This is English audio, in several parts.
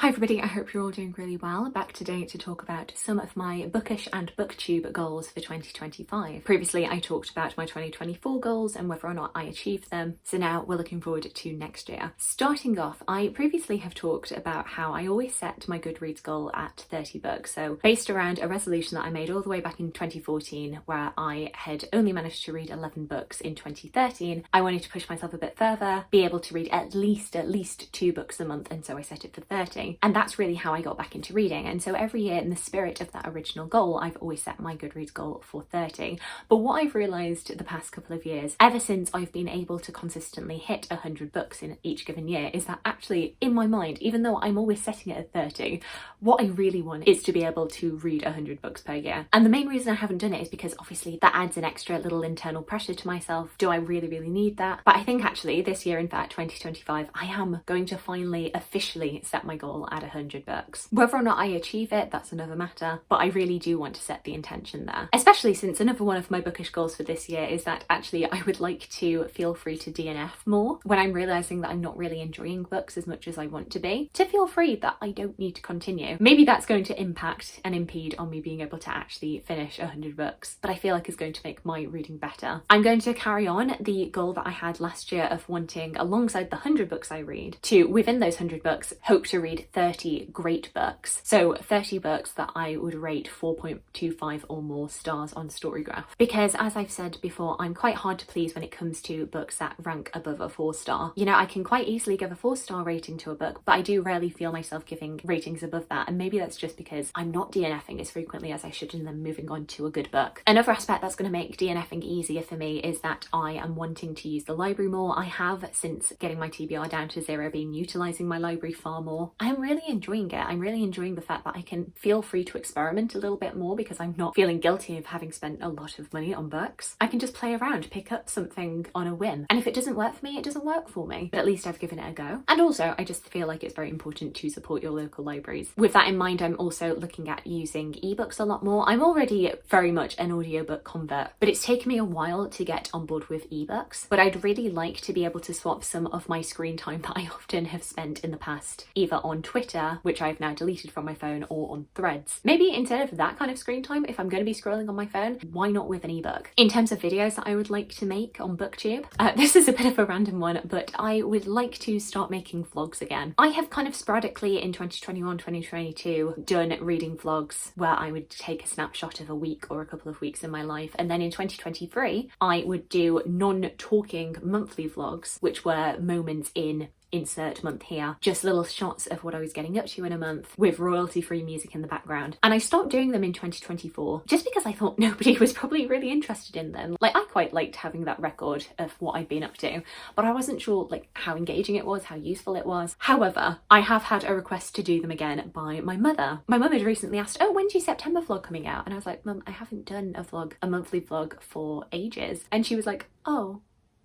Hi everybody, I hope you're all doing really well. Back today to talk about some of my bookish and booktube goals for 2025. Previously I talked about my 2024 goals and whether or not I achieved them, so now we're looking forward to next year. Starting off, I previously have talked about how I always set my Goodreads goal at 30 books, so based around a resolution that I made all the way back in 2014 where I had only managed to read 11 books in 2013, I wanted to push myself a bit further, be able to read at least 2 books a month, and so I set it for 30. And that's really how I got back into reading. And so every year, in the spirit of that original goal, I've always set my Goodreads goal for 30. But what I've realised the past couple of years, ever since I've been able to consistently hit 100 books in each given year, is that actually in my mind, even though I'm always setting it at 30, what I really want is to be able to read 100 books per year. And the main reason I haven't done it is because obviously that adds an extra little internal pressure to myself. Do I really need that? But I think actually this year, in fact 2025, I am going to finally officially set my goal at 100 books. Whether or not I achieve it, that's another matter, but I really do want to set the intention there. Especially since another one of my bookish goals for this year is that actually I would like to feel free to DNF more when I'm realising that I'm not really enjoying books as much as I want to be, to feel free that I don't need to continue. Maybe that's going to impact and impede on me being able to actually finish 100 books, but I feel like it's going to make my reading better. I'm going to carry on the goal that I had last year of wanting, alongside the 100 books I read, to within those 100 books hope to read 30 great books. So 30 books that I would rate 4.25 or more stars on Storygraph. Because as I've said before, I'm quite hard to please when it comes to books that rank above a 4-star. You know, I can quite easily give a 4-star rating to a book, but I do rarely feel myself giving ratings above that, and maybe that's just because I'm not DNFing as frequently as I should and then moving on to a good book. Another aspect that's going to make DNFing easier for me is that I am wanting to use the library more. I have, since getting my TBR down to 0, been utilising my library far more. I'm really enjoying it. I'm really enjoying the fact that I can feel free to experiment a little bit more because I'm not feeling guilty of having spent a lot of money on books. I can just play around, pick up something on a whim, and if it doesn't work for me, it doesn't work for me, but at least I've given it a go. And also I just feel like it's very important to support your local libraries. With that in mind, I'm also looking at using ebooks a lot more. I'm already very much an audiobook convert, but it's taken me a while to get on board with ebooks. But I'd really like to be able to swap some of my screen time that I often have spent in the past either on Twitter, which I've now deleted from my phone, or on Threads. Maybe instead of that kind of screen time, if I'm going to be scrolling on my phone, why not with an ebook? In terms of videos that I would like to make on BookTube, this is a bit of a random one, but I would like to start making vlogs again. I have kind of sporadically in 2021, 2022 done reading vlogs where I would take a snapshot of a week or a couple of weeks in my life, and then in 2023 I would do non-talking monthly vlogs, which were moments in insert month here, just little shots of what I was getting up to in a month with royalty-free music in the background. And I stopped doing them in 2024 just because I thought nobody was probably really interested in them. Like, I quite liked having that record of what I'd been up to, but I wasn't sure like how engaging it was, how useful it was. However, I have had a request to do them again by my mother. My mum had recently asked, oh, when's your September vlog coming out? And I was like, Mum, I haven't done a monthly vlog for ages. And she was like, oh,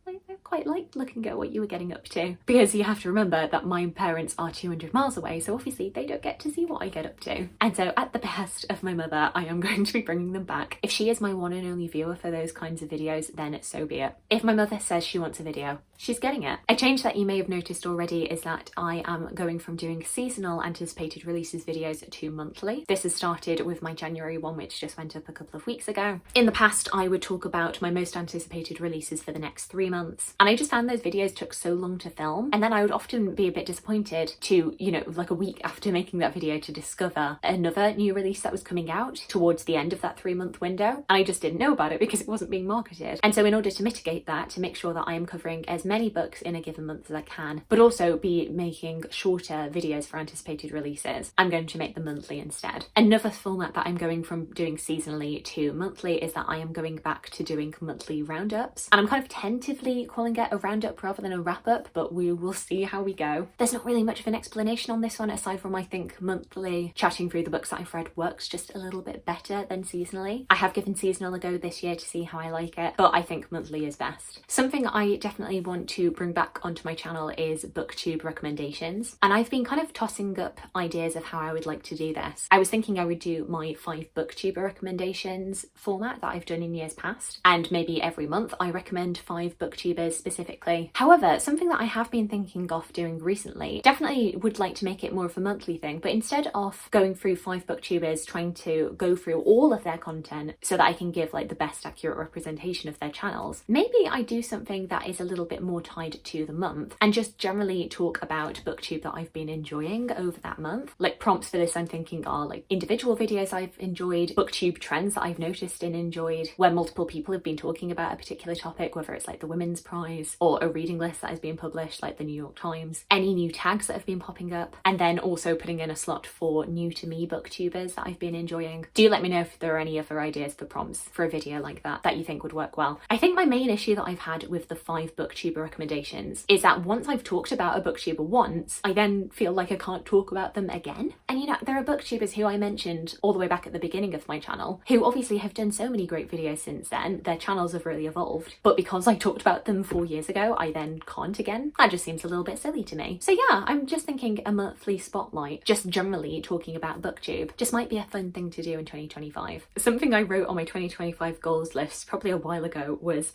I quite liked looking at what you were getting up to. Because you have to remember that my parents are 200 miles away, so obviously they don't get to see what I get up to. And so at the behest of my mother, I am going to be bringing them back. If she is my one and only viewer for those kinds of videos, then so be it. If my mother says she wants a video, she's getting it. A change that you may have noticed already is that I am going from doing seasonal anticipated releases videos to monthly. This has started with my January one, which just went up a couple of weeks ago. In the past, I would talk about my most anticipated releases for the next 3 months. And I just found those videos took so long to film, and then I would often be a bit disappointed to, you know, like a week after making that video, to discover another new release that was coming out towards the end of that 3-month window, and I just didn't know about it because it wasn't being marketed. And so in order to mitigate that, to make sure that I am covering as many books in a given month as I can, but also be making shorter videos for anticipated releases, I'm going to make them monthly instead. Another format that I'm going from doing seasonally to monthly is that I am going back to doing monthly roundups, and I'm kind of tentatively calling it a roundup rather than a wrap-up, but we will see how we go. There's not really much of an explanation on this one, aside from I think monthly chatting through the books that I've read works just a little bit better than seasonally. I have given seasonal a go this year to see how I like it, but I think monthly is best. Something I definitely want to bring back onto my channel is BookTube recommendations, and I've been kind of tossing up ideas of how I would like to do this. I was thinking I would do my 5 BookTuber recommendations format that I've done in years past, and maybe every month I recommend 5 booktubers specifically. However, something that I have been thinking of doing recently, definitely would like to make it more of a monthly thing, but instead of going through 5 booktubers, trying to go through all of their content so that I can give like the best accurate representation of their channels, maybe I do something that is a little bit more tied to the month and just generally talk about booktube that I've been enjoying over that month. Like prompts for this I'm thinking are like individual videos I've enjoyed, booktube trends that I've noticed and enjoyed, where multiple people have been talking about a particular topic, whether it's like the Women's Prize or a reading list that has been published like the New York Times, any new tags that have been popping up, and then also putting in a slot for new to me booktubers that I've been enjoying. Do let me know if there are any other ideas for prompts for a video like that that you think would work well. I think my main issue that I've had with the 5 booktuber recommendations is that once I've talked about a booktuber once, I then feel like I can't talk about them again. And you know, there are booktubers who I mentioned all the way back at the beginning of my channel who obviously have done so many great videos since then. Their channels have really evolved, but because I talked about them 4 years ago, I then can't again. That just seems a little bit silly to me. So yeah, I'm just thinking a monthly spotlight, just generally talking about booktube, just might be a fun thing to do in 2025. Something I wrote on my 2025 goals list probably a while ago was,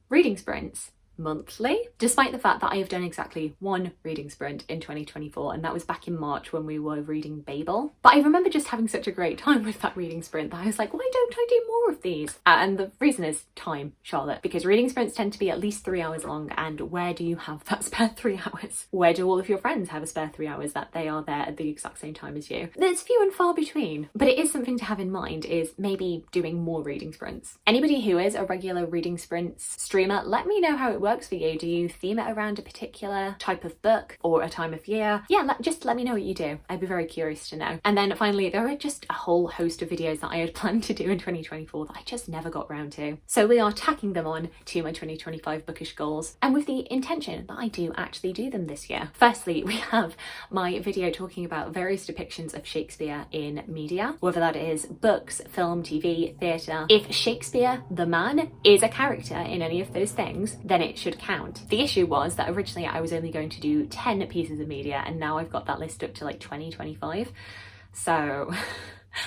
reading sprints. Monthly, despite the fact that I have done exactly 1 reading sprint in 2024, and that was back in March when we were reading Babel. But I remember just having such a great time with that reading sprint that I was like, why don't I do more of these? And the reason is time, Charlotte, because reading sprints tend to be at least 3 hours long, and where do you have that spare 3 hours? Where do all of your friends have a spare 3 hours that they are there at the exact same time as you? There's few and far between, but it is something to have in mind, is maybe doing more reading sprints. Anybody who is a regular reading sprints streamer, let me know how it works for you. Do you theme it around a particular type of book or a time of year? Yeah, just let me know what you do. I'd be very curious to know. And then finally, there are just a whole host of videos that I had planned to do in 2024 that I just never got round to. So we are tacking them on to my 2025 bookish goals, and with the intention that I do actually do them this year. Firstly, we have my video talking about various depictions of Shakespeare in media, whether that is books, film, TV, theatre. If Shakespeare, the man, is a character in any of those things, then it should count. The issue was that originally I was only going to do 10 pieces of media, and now I've got that list up to like 20, 25. So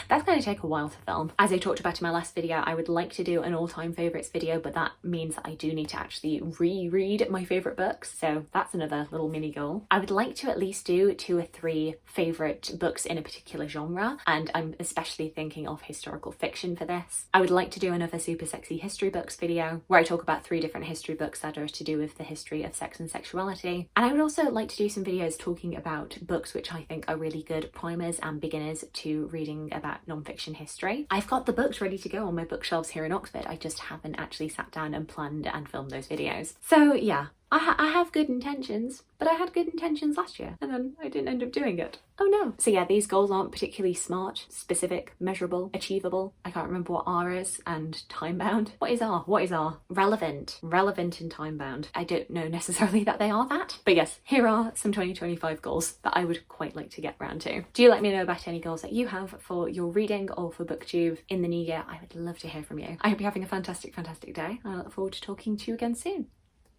that's going to take a while to film. As I talked about in my last video, I would like to do an all-time favourites video, but that means that I do need to actually reread my favourite books, so that's another little mini goal. I would like to at least do 2 or 3 favourite books in a particular genre, and I'm especially thinking of historical fiction for this. I would like to do another super sexy history books video, where I talk about 3 different history books that are to do with the history of sex and sexuality. And I would also like to do some videos talking about books which I think are really good primers and beginners to reading about non-fiction history. I've got the books ready to go on my bookshelves here in Oxford. I just haven't actually sat down and planned and filmed those videos. So yeah, I have good intentions, but I had good intentions last year and then I didn't end up doing it. Oh no. So yeah, these goals aren't particularly smart, specific, measurable, achievable. I can't remember what R is, and time bound. What is R? What is R? Relevant. Relevant and time bound. I don't know necessarily that they are that, but yes, here are some 2025 goals that I would quite like to get round to. Do let me know about any goals that you have for your reading or for booktube in the new year. I would love to hear from you. I hope you're having a fantastic, fantastic day, and I look forward to talking to you again soon.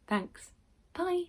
Thanks. Bye.